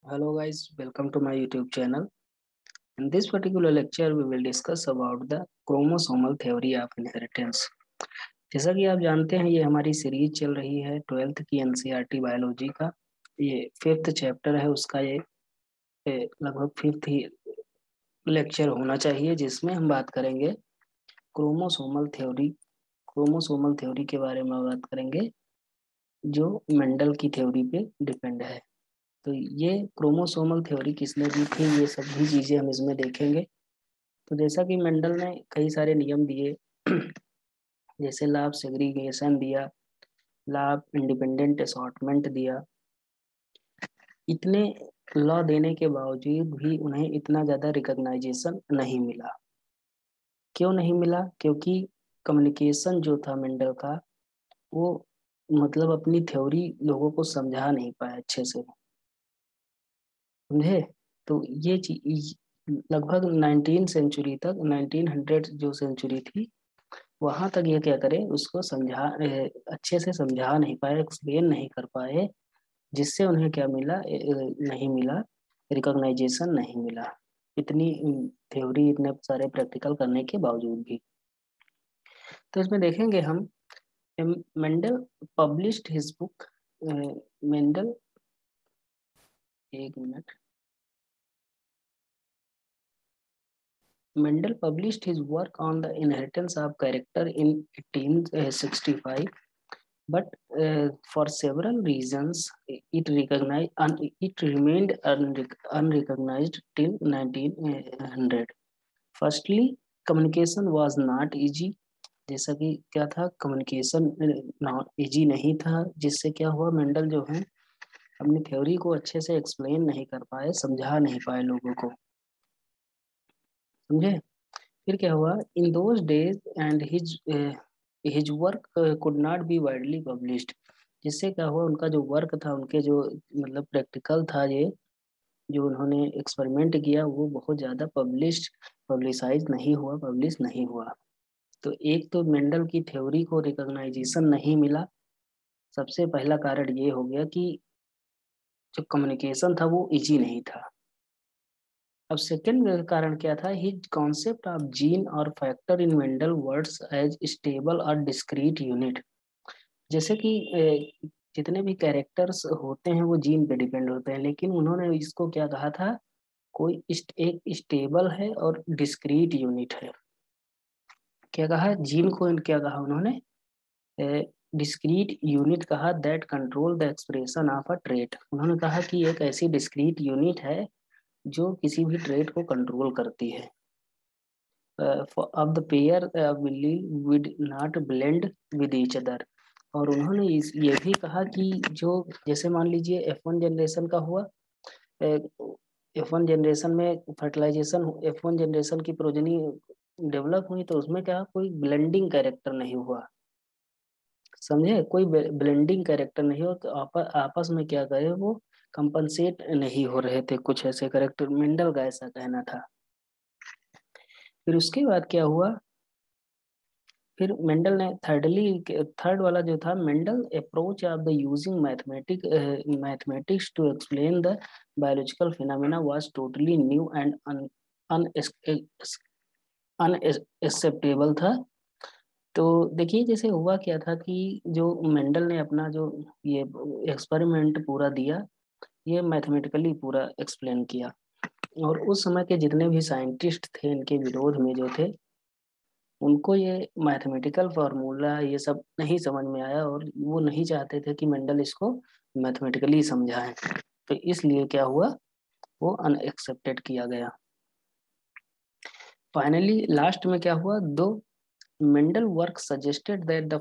Hello guys, welcome to my YouTube channel. In this particular lecture, we will discuss about the chromosomal theory of inheritance. जैसा कि आप जानते हैं, ये हमारी सीरीज चल रही है 12th की एनसीईआरटी बायोलॉजी का। ये 5th चैप्टर है उसका। ये लगभग 5th ही लेक्चर होना चाहिए, जिसमें हम बात करेंगे क्रोमोसोमल थ्योरी। क्रोमोसोमल थ्योरी के बारे में बात करेंगे, जो मेंडल की थ्योरी पे डिपेंड है। तो ये क्रोमोसोमल थ्योरी किसने दी थी, ये सभी चीजें हम इसमें देखेंगे। तो जैसा कि मेंडल ने कई सारे नियम दिए, जैसे लॉ ऑफ सेग्रीगेशन दिया, लॉ ऑफ इंडिपेंडेंट असॉर्टमेंट दिया। इतने लॉ देने के बावजूद भी उन्हें इतना ज्यादा रिकॉग्नाइजेशन नहीं मिला। क्यों नहीं मिला? क्योंकि कम्युनिकेशन जो था मेंडल का, वो मतलब अपनी थ्योरी लोगों को समझा नहीं पाया अच्छे से, समझे। तो ये चीज लगभग 19 सेंचुरी तक, 1900 जो सेंचुरी थी, वहां तक ये क्या करे, उसको अच्छे से समझा नहीं पाए, एक्सप्लेन नहीं कर पाए, जिससे उन्हें क्या मिला, नहीं मिला, रिकॉग्नाइजेशन नहीं मिला, इतनी थ्योरी, इतने सारे प्रैक्टिकल करने के बावजूद भी। तो इसमें देखेंगे हम, Mendel published his book. Mendel, एक minute. Mendel published his work on the inheritance of character in 1865, but for several reasons it remained unrecognized till 1900. Firstly, communication was not easy. जैसा कि क्या था, कम्युनिकेशन नॉट इजी नहीं था, जिससे क्या हुआ, मेंडल जो है अपनी थ्योरी को अच्छे से एक्सप्लेन नहीं कर पाए, समझा नहीं पाए लोगों को, समझे। फिर क्या हुआ, in those days and his work could not be widely published. जिससे क्या हुआ, उनका जो वर्क था, उनके जो मतलब प्रैक्टिकल था, ये जो उन्होंने एक्सपेरिमेंट किया, वो बहुत ज़्यादा पब्लिसाइज नहीं हुआ, पब्लिश नहीं हुआ। तो एक तो मेंडल की थ्योरी को रिकॉग्नाइजेशन नहीं मिला, सबसे पहला कारण ये हो गया कि जो कम्युनिकेशन था वो इजी नहीं था। अब सेकंड कारण क्या था, हिज कॉन्सेप्ट ऑफ जीन और factor in Mendel words as stable और डिस्क्रीट यूनिट। जैसे कि जितने भी कैरेक्टर्स होते हैं वो जीन पे डिपेंड होते हैं, लेकिन उन्होंने इसको क्या कहा था, कोई एक स्टेबल है और डिस्क्रीट यूनिट है। क्या कहा, जीन को क्या कहा उन्होंने, डिस्क्रीट यूनिट कहा, that control the expression of a trait. उन्होंने कहा कि एक ऐसी डिस्क्रीट यूनिट है जो किसी भी ट्रेट को कंट्रोल करती है। of the pair would not blend with each other। और उन्होंने ये भी कहा कि जो, जैसे मान लीजिए F1 जनरेशन का हुआ, F1 जनरेशन में फर्टिलाइजेशन, F1 जनरेशन की प्रोजनी डेवलप हुई, तो उसमें क्या, कोई ब्लेंडिंग कैरेक्टर नहीं हुआ, समझे। कोई ब्लेंडिंग कैरेक्टर नहीं हुआ, तो आपस में क्या करे, वो कंपनसेट नहीं हो रहे थे, कुछ ऐसे कैरेक्टर, मेंडल का ऐसा कहना था। फिर उसके बाद क्या हुआ, फिर मेंडल ने थर्ड वाला जो था, Mendel approach of the using mathematics to explain the biological phenomena was totally new and unacceptable था। तो देखिए, जैसे हुआ क्या था कि जो मेंडल ने अपना जो ये एक्सपेरिमेंट पूरा दिया, ये मैथमेटिकली पूरा एक्सप्लेन किया, और उस समय के जितने भी साइंटिस्ट थे इनके विरोध में जो थे, उनको ये मैथमेटिकल फार्मूला ये सब नहीं समझ में आया, और वो नहीं चाहते थे कि मेंडल इसको मैथमेटिकली समझाएं। तो इसलिए क्या हुआ, वो अनएक्सेप्टेड किया गया। फाइनली लास्ट में क्या हुआ, दो Mendel work suggested that the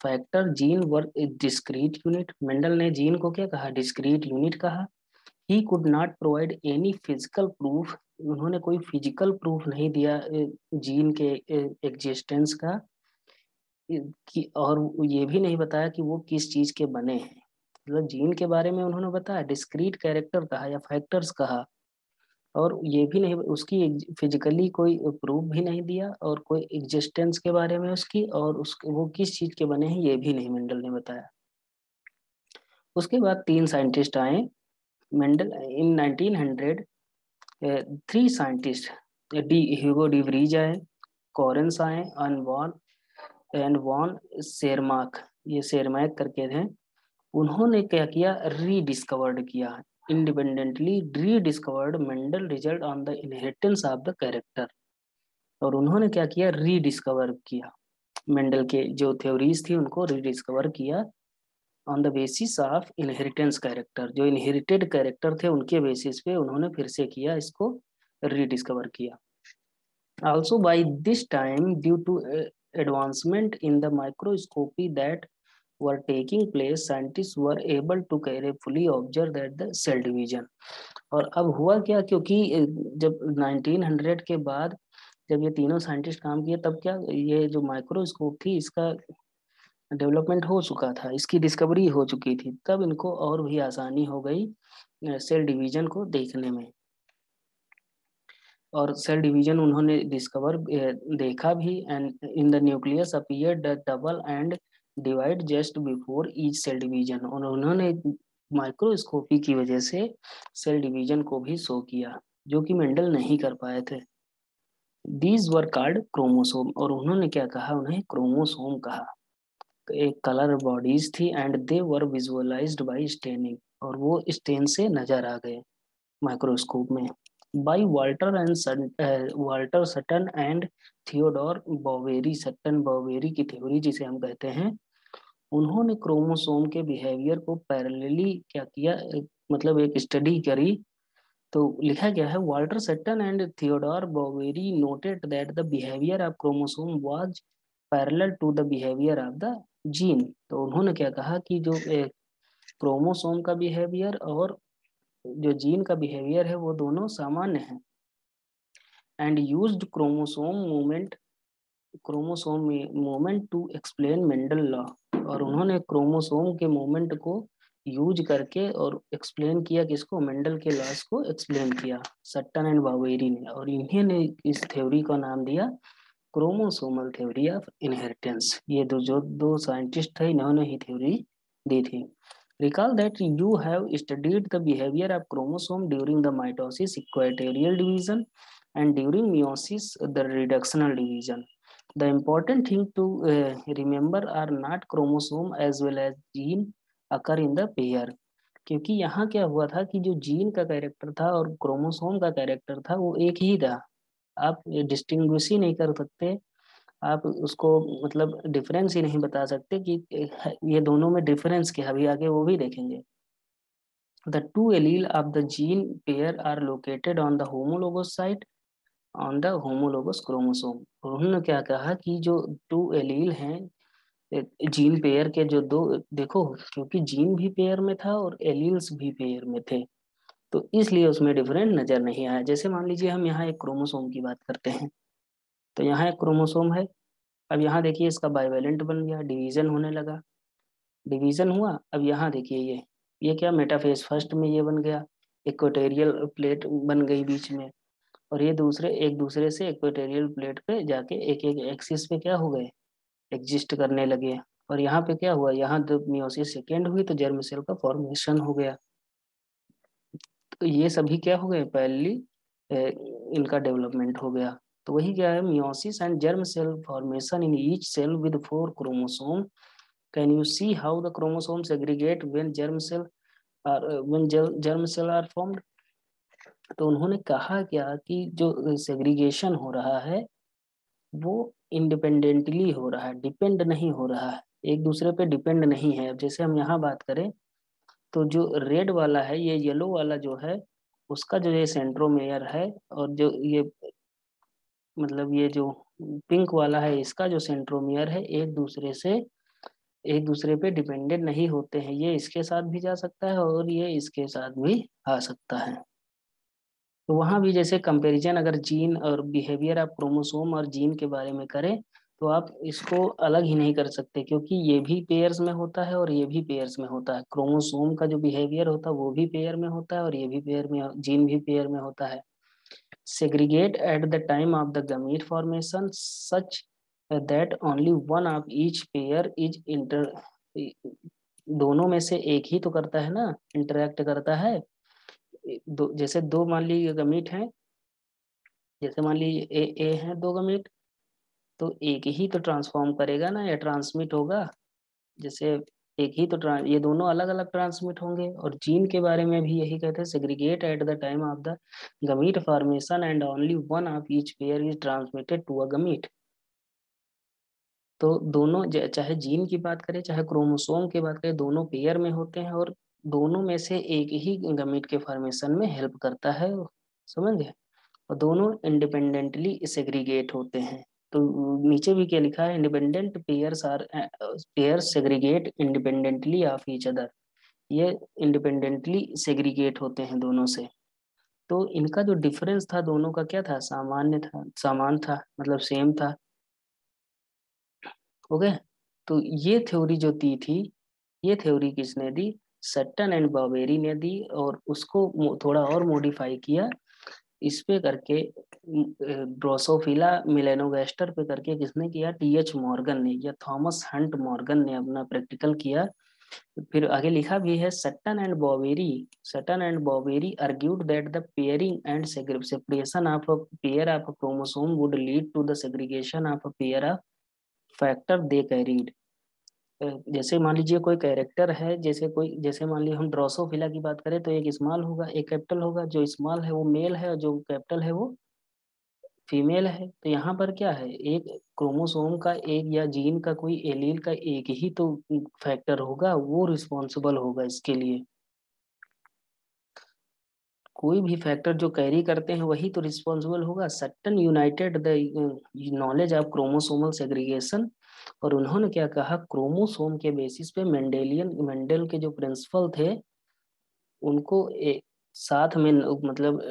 factor gene work is discrete unit. Mendel ने जीन को क्या कहा, डिस्क्रीट यूनिट कहा। He could not provide any physical proof. उन्होंने कोई फिजिकल प्रूफ नहीं दिया जीन के एग्जिस्टेंस का, कि और ये भी नहीं बताया कि वो किस चीज के बने हैं। मतलब जीन के बारे में उन्होंने बताया, डिस्क्रीट कैरेक्टर कहा या फैक्टर्स कहा, और ये भी नहीं, उसकी फिजिकली कोई प्रूफ भी नहीं दिया, और कोई एग्जिस्टेंस के बारे में उसकी, और उसके वो किस चीज के बने हैं ये भी नहीं मेंडल ने बताया। उसके बाद तीन साइंटिस्ट आए, मेंडल इन 1900 3 scientist D Hugo de Vries आए, कॉरेंस आए, एंड वॉन शेरमार्क, ये शेरमैक करके थे। उन्होंने क्या किया, रीडिस्कवर्ड किया, independently rediscovered Mendel result on the inheritance of the character. और उन्होंने क्या किया, रीडिस्कवर किया, मेंडल के जो थ्योरीज थी उनको रीडिस्कवर किया on the basis of inheritance character, जो इनहेरिटेड कैरेक्टर थे उनके बेसिस पे उन्होंने फिर से किया, इसको रीडिस्कवर किया। Also by this time, due to advancement in the microscopy that were taking place, scientists were able to carefully observe that the cell division। और अब हुआ क्या, क्योंकि जब 1900 के बाद जब ये तीनों साइंटिस्ट काम किए, तब क्या ये जो माइक्रोस्कोप थी इसका डेवलपमेंट हो चुका था, इसकी डिस्कवरी हो चुकी थी, तब इनको और भी आसानी हो गई सेल डिवीजन को देखने में। और सेल डिवीजन उन्होंने डिस्कवर देखा भी। And in the nucleus appear the double and divide just before each cell division, और उन्होंने माइक्रोस्कोपी की वजह से सेल डिवीजन को भी शो किया, जो कि मेंडल नहीं कर पाए थे। दीज वर कॉल्ड क्रोमोसोम, और उन्होंने क्या कहा, उन्हें क्रोमोसोम कहा। एक कलर बॉडीज थी and they were visualised by staining, और वो स्टेन से नजर आ गए माइक्रोस्कोप में। By Walter Sutton and Theodore Boveri, Sutton Boveri की थ्योरी जिसे हम कहते हैं, उन्होंने क्रोमोसोम के बिहेवियर को पैरेलली क्या किया, मतलब एक स्टडी करी। तो लिखा गया है, Walter Sutton and Theodore Boveri noted that the behaviour of chromosome was parallel to the behaviour of the gene. तो उन्होंने क्या कहा कि जो क्रोमोसोम का बिहेवियर और जो जीन का बिहेवियर है वो दोनों सामान्य हैं। And used chromosome movement to explain Mendel law, और उन्होंने क्रोमोसोम के मूवमेंट को यूज करके और एक्सप्लेन किया, किसको, मेंडल के लॉस को एक्सप्लेन किया सट्टन एंड बावेरी ने। और इन्हीं ने इस थ्योरी का नाम दिया क्रोमोसोमल थ्योरी ऑफ इनहेरिटेंस। ये जो दो साइंटिस्ट थे, इन्होंने ही थ्योरी दी थी। Recall that you have studied the behavior of chromosome during the mitosis, equatorial division, and during meiosis, the reductional division. The important thing to remember are not chromosome as well as gene occur in the pair। क्योंकि यहाँ क्या हुआ था कि जो gene का character था और क्रोमोसोम का कैरेक्टर था वो एक ही था, आप डिस्टिंग्विश ही नहीं कर सकते, आप उसको मतलब डिफरेंस ही नहीं बता सकते कि ये दोनों में डिफरेंस क्या है, अभी आगे वो भी देखेंगे। The two allele of the gene pair are located on the homologous site on the homologous chromosome। और उन्होंने क्या कहा कि जो टू एलील हैं जीन पेयर के, जो दो, देखो क्योंकि जीन भी पेयर में था और एलील्स भी पेयर में थे, तो इसलिए उसमें डिफरेंट नजर नहीं आया। जैसे मान लीजिए हम यहाँ एक क्रोमोसोम की बात करते हैं, तो यहाँ एक क्रोमोसोम है, अब यहाँ देखिए इसका बाइवेलेंट बन गया, डिवीजन होने लगा, डिवीजन हुआ। अब यहाँ देखिए ये क्या, मेटाफेज फर्स्ट में ये बन गया, इक्वेटोरियल प्लेट बन गई बीच में, और ये दूसरे एक दूसरे से इक्वेटोरियल प्लेट पे जाके एक एक एक्सिस पे क्या हो गए, एग्जिस्ट करने लगे। और यहाँ पे क्या हुआ, यहाँ जब मियोसिस सेकेंड हुई तो जर्म सेल का फॉर्मेशन हो गया। तो ये सभी क्या हो गए, पहली इनका डेवलपमेंट हो गया। तो वही क्या है, meiosis and germ cell formation in each cell with 4 chromosome. Can you see how the chromosome segregate when germ cell are formed। तो उन्होंने कहा क्या कि जो सेग्रीगेशन हो रहा है वो इंडिपेंडेंटली हो रहा है, डिपेंड नहीं हो रहा है, एक दूसरे पे डिपेंड नहीं है। अब जैसे हम यहाँ बात करें तो जो रेड वाला है, ये येलो वाला जो है, उसका जो ये सेंट्रोमेयर है, और जो ये मतलब ये जो पिंक वाला है, इसका जो सेंट्रोमियर है, एक दूसरे पे डिपेंडेंट नहीं होते हैं। ये इसके साथ भी जा सकता है और ये इसके साथ भी आ सकता है। तो वहां भी जैसे कंपैरिजन अगर जीन और बिहेवियर आप क्रोमोसोम और जीन के बारे में करें, तो आप इसको अलग ही नहीं कर सकते, क्योंकि ये भी पेयर्स में होता है और ये भी पेयर्स में होता है। क्रोमोसोम का जो बिहेवियर होता है वो भी पेयर में होता है और ये भी पेयर में, जीन भी पेयर में होता है। Segregate at the time of the gamete formation such that only one of each pair is inter, दोनों में से एक ही तो करता है ना, इंटरेक्ट करता है। जैसे दो मान लीजिए गमीट हैं, जैसे मान लीजिए ए है दो गमीट, तो एक ही तो ट्रांसफॉर्म करेगा ना या ट्रांसमिट होगा। जैसे एक ही तो ये दोनों अलग अलग ट्रांसमिट होंगे। और जीन के बारे में भी यही कहते हैं, segregate at the time of the gamete formation and only one of each pair is transmitted to a gamete. तो दोनों चाहे जीन की बात करें चाहे क्रोमोसोम की बात करें, दोनों पेयर में होते हैं और दोनों में से एक ही गमीट के फॉर्मेशन में हेल्प करता है। समझ गए। और दोनों इंडिपेंडेंटली सेग्रीगेट होते हैं। तो नीचे भी क्या लिखा है, independent pairs segregate independently of each other. ये इंडिपेंडेंटली सेग्रीगेट होते हैं दोनों से। तो इनका जो डिफरेंस था दोनों का क्या था, सामान्य था, समान था, मतलब सेम था। ओके। तो ये थ्योरी जो दी थी, ये थ्योरी किसने दी, सट्टन एंड बावेरी ने दी। और उसको थोड़ा और मॉडिफाई किया इस पे करके, ड्रोसोफिला मिलेनोगास्टर पे करके किसने किया, टीएच मॉर्गन ने या थॉमस हंट मॉर्गन ने अपना प्रैक्टिकल किया। फिर आगे लिखा भी है, Sutton and Boveri argued that the pairing and separation of a pair of a chromosome would lead to the segregation of a pair of factor they carried. जैसे मान लीजिए कोई कैरेक्टर है, जैसे मान लीजिए हम ड्रोसोफिला की बात करें तो एक स्मॉल होगा एक कैपिटल होगा, जो स्मॉल है वो मेल है और जो कैपिटल है वो फीमेल है। तो यहाँ पर क्या है, एक क्रोमोसोम का एक या जीन का कोई एलील का एक ही तो फैक्टर होगा, वो रिस्पॉन्सिबल होगा इसके लिए। कोई भी फैक्टर जो कैरी करते हैं वही तो रिस्पॉन्सिबल होगा। सट्टन United the knowledge of chromosomal segregation. और उन्होंने क्या कहा, क्रोमोसोम के बेसिस पे मेंडल के जो प्रिंसिपल थे उनको साथ में मतलब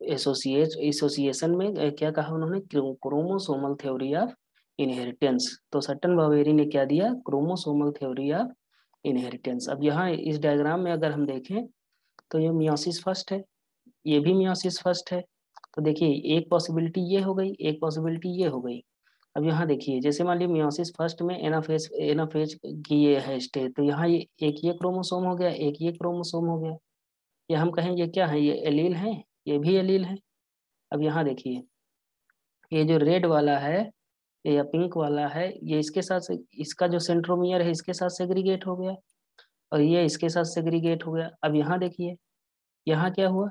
एसोसिएशन में क्या कहा उन्होंने, क्रोमोसोमल थ्योरी ऑफ इनहेरिटेंस। तो सट्टन बावेरी ने क्या दिया, क्रोमोसोमल थ्योरी ऑफ इनहेरिटेंस। अब यहाँ इस डायग्राम में अगर हम देखें तो ये मियोसिस फर्स्ट है, ये भी मियोसिस फर्स्ट है। तो देखिए एक पॉसिबिलिटी ये हो गई, एक पॉसिबिलिटी ये हो गई। अब यहाँ देखिए, जैसे मान लीजिए मियोसिस फर्स्ट में एनाफेज की ये है स्टेज, तो यहाँ ये एक ये क्रोमोसोम हो गया, एक ये क्रोमोसोम हो गया। ये हम कहें ये क्या है, ये एलील है, ये भी एलील है। अब यहाँ देखिए, ये जो रेड वाला है या पिंक वाला है, ये इसके साथ इसका जो सेंट्रोमियर है इसके साथ सेग्रीगेट हो गया, और ये इसके साथ सेग्रीगेट हो गया। अब यहाँ देखिए, यहाँ क्या हुआ,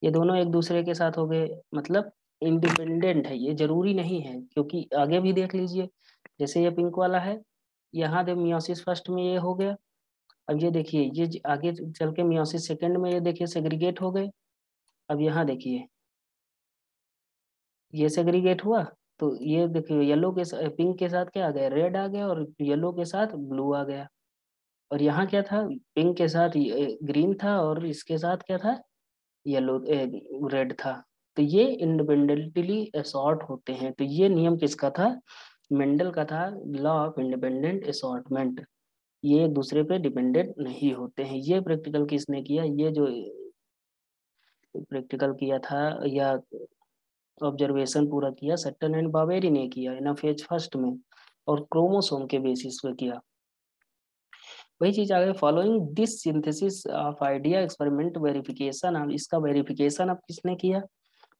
ये दोनों एक दूसरे के साथ हो गए, मतलब इंडिपेंडेंट है। ये जरूरी नहीं है, क्योंकि आगे भी देख लीजिए, जैसे ये पिंक वाला है, यहाँ दे मियोसिस फर्स्ट में ये हो गया। अब ये देखिए, ये आगे चल के मियोसिस सेकंड में ये देखिए सेग्रीगेट हो गए। अब यहाँ देखिए, ये सेग्रीगेट हुआ, तो ये देखिए येलो के पिंक के साथ क्या आ गया, रेड आ गया, और येलो के साथ ब्लू आ गया। और यहाँ क्या था, पिंक के साथ ग्रीन था, और इसके साथ क्या था, येलो रेड था। तो ये इंडिपेंडेंटली असॉर्ट होते हैं। तो ये नियम किसका था, मेंडल का था, लॉ ऑफ इंडिपेंडेंट असॉर्टमेंट। ये एक दूसरे पे डिपेंडेंट नहीं होते हैं। ये प्रैक्टिकल किसने किया, ये जो प्रैक्टिकल किया था या ऑब्जर्वेशन पूरा किया, सट्टन एंड बावेरी ने किया एनाफेज फर्स्ट में, और क्रोमोसोम के बेसिस पे किया। वही चीज आ गई, following this synthesis of idea experiment verification. अब इसका वेरिफिकेशन अब किसने किया,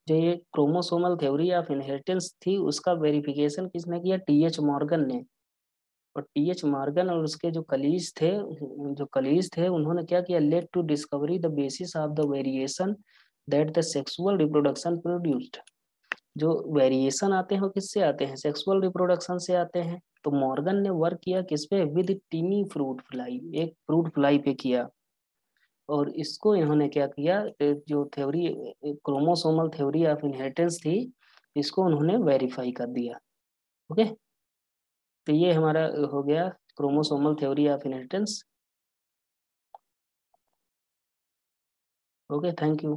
जो ये क्रोमोसोमल थ्योरी ऑफ इनहेरिटेंस थी उसका वेरिफिकेशन किसने किया, टीएच मॉर्गन ने। और टीएच मॉर्गन और उसके जो कलीज थे उन्होंने क्या किया, let to discovery the basis of the variation that the sexual reproduction produced. जो वेरिएशन आते हैं वो किससे आते हैं, सेक्सुअल रिप्रोडक्शन से आते हैं। तो मॉर्गन ने वर्क किया किस पे, विद टीनी फ्रूट फ्लाई, एक फ्रूट फ्लाई पे किया। और इसको इन्होंने क्या किया, जो theory chromosomal theory of inheritance थी, इसको उन्होंने वेरीफाई कर दिया। ओके। तो ये हमारा हो गया chromosomal theory of inheritance. Okay, thank you.